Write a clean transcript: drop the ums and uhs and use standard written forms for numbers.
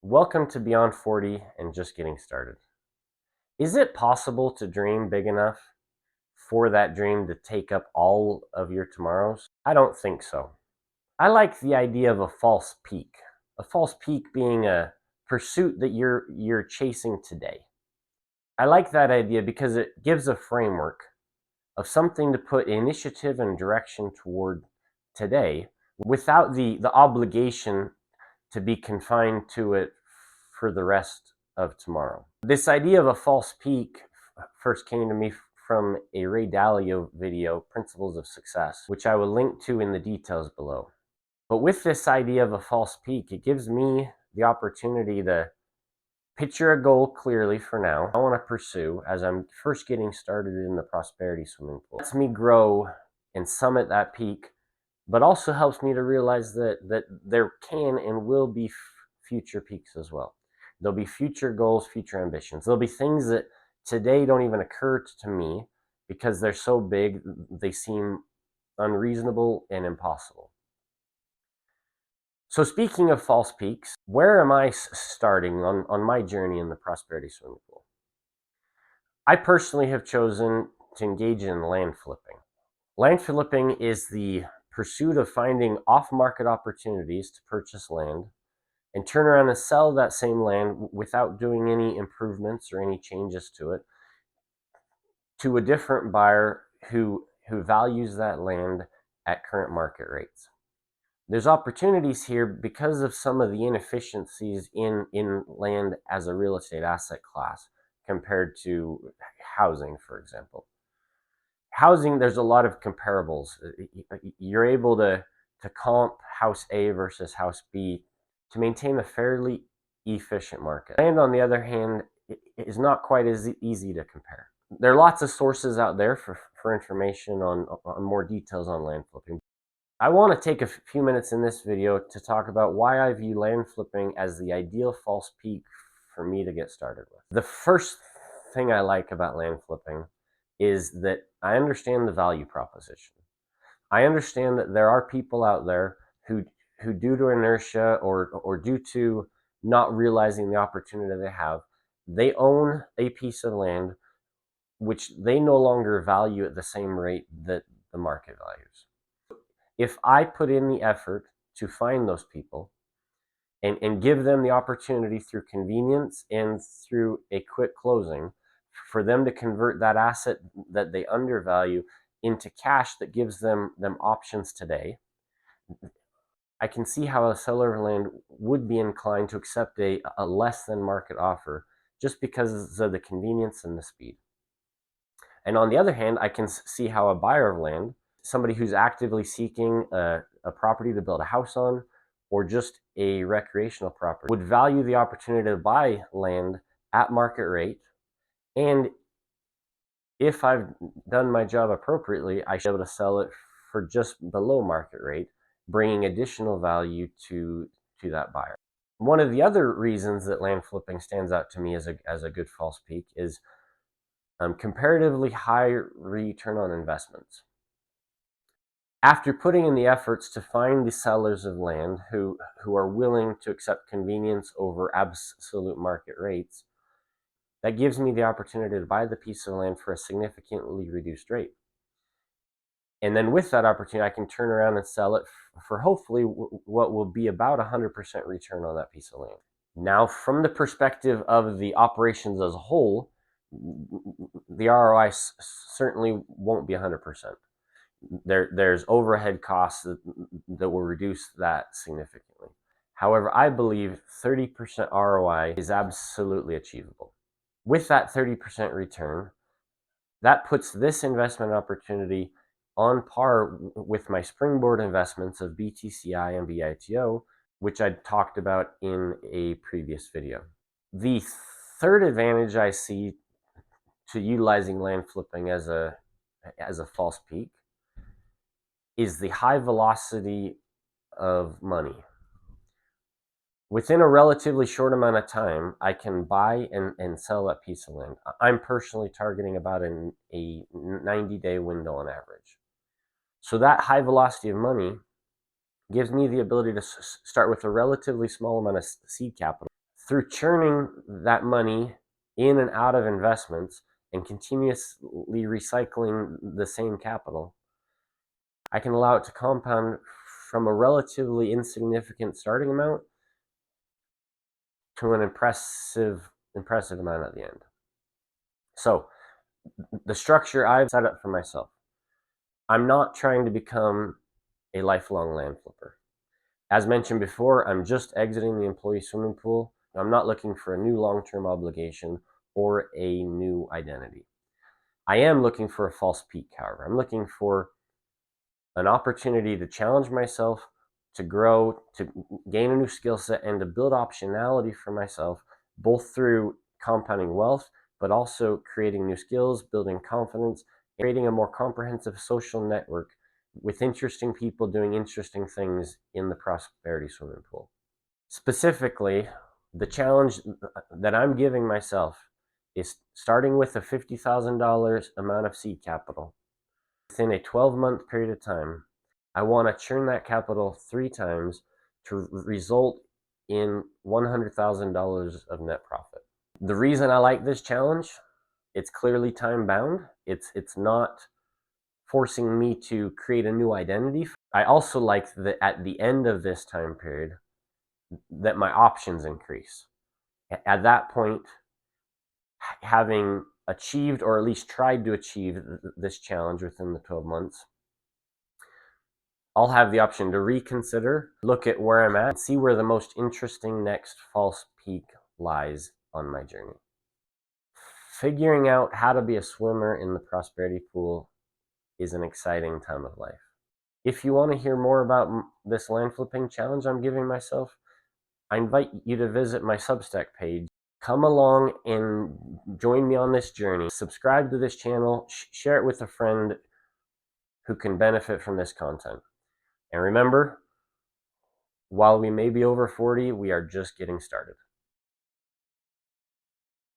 Welcome to Beyond 40 and Just Getting Started. Is it possible to dream big enough for that dream to take up all of your tomorrows? I don't think so. I like the idea of a false peak. A false peak being a pursuit that you're chasing today. I like that idea because it gives a framework of something to put initiative and direction toward today without the obligation to be confined to it for the rest of tomorrow. This idea of a false peak first came to me from a Ray Dalio video, Principles of Success, which I will link to in the details below. But with this idea of a false peak, it gives me the opportunity to picture a goal clearly for now I want to pursue as I'm first getting started in the prosperity swimming pool. It lets me grow and summit that peak, but also helps me to realize that there can and will be future peaks as well. There'll be future goals, future ambitions. There'll be things that today don't even occur to me because they're so big, they seem unreasonable and impossible. So speaking of false peaks, where am I starting on my journey in the prosperity swimming pool? I personally have chosen to engage in land flipping. Land flipping is the pursuit of finding off-market opportunities to purchase land and turn around and sell that same land without doing any improvements or any changes to it to a different buyer who values that land at current market rates. There's opportunities here because of some of the inefficiencies in land as a real estate asset class compared to housing, for example. Housing, there's a lot of comparables. You're able to comp house A versus house B to maintain a fairly efficient market. Land, on the other hand, is not quite as easy to compare. There are lots of sources out there for information on more details on land flipping. I want to take a few minutes in this video to talk about why I view land flipping as the ideal false peak for me to get started with. The first thing I like about land flipping is that I understand the value proposition. I understand that there are people out there who due to inertia or due to not realizing the opportunity they have, they own a piece of land which they no longer value at the same rate that the market values. If I put in the effort to find those people and give them the opportunity through convenience and through a quick closing for them to convert that asset that they undervalue into cash that gives them options today, I can see how a seller of land would be inclined to accept a less than market offer just because of the convenience and the speed. And on the other hand, I can see how a buyer of land, somebody who's actively seeking a property to build a house on or just a recreational property, would value the opportunity to buy land at market rate. And if I've done my job appropriately, I should be able to sell it for just below market rate, bringing additional value to that buyer. One of the other reasons that land flipping stands out to me as a good false peak is comparatively high return on investments. After putting in the efforts to find the sellers of land who are willing to accept convenience over absolute market rates, that gives me the opportunity to buy the piece of land for a significantly reduced rate. And then with that opportunity, I can turn around and sell it for hopefully what will be about 100% return on that piece of land. Now, from the perspective of the operations as a whole, the ROI certainly won't be 100%. There's overhead costs that will reduce that significantly. However, I believe 30% ROI is absolutely achievable. With that 30% return, that puts this investment opportunity on par with my springboard investments of BTCI and BITO, which I talked about in a previous video. The third advantage I see to utilizing land flipping as a false peak is the high velocity of money. Within a relatively short amount of time, I can buy and sell that piece of land. I'm personally targeting about a 90-day window on average. So that high velocity of money gives me the ability to start with a relatively small amount of seed capital, Through churning that money in and out of investments and continuously recycling the same capital, I can allow it to compound from a relatively insignificant starting amount to an impressive amount at the end. So the structure I've set up for myself, I'm not trying to become a lifelong land flipper. As mentioned before, I'm just exiting the employee swimming pool. I'm not looking for a new long-term obligation or a new identity. I am looking for a false peak, however. I'm looking for an opportunity to challenge myself, to grow, to gain a new skill set, and to build optionality for myself, both through compounding wealth, but also creating new skills, building confidence, creating a more comprehensive social network with interesting people doing interesting things in the prosperity swimming pool. Specifically, the challenge that I'm giving myself is starting with a $50,000 amount of seed capital. Within a 12-month period of time, I want to churn that capital 3 times to result in $100,000 of net profit. The reason I like this challenge, it's clearly time bound. It's not forcing me to create a new identity. I also like that at the end of this time period that my options increase. At that point, having achieved or at least tried to achieve this challenge within the 12 months, I'll have the option to reconsider, look at where I'm at, see where the most interesting next false peak lies on my journey. Figuring out how to be a swimmer in the prosperity pool is an exciting time of life. If you want to hear more about this land flipping challenge I'm giving myself, I invite you to visit my Substack page. Come along and join me on this journey. Subscribe to this channel, share it with a friend who can benefit from this content. And remember, while we may be over 40, we are just getting started.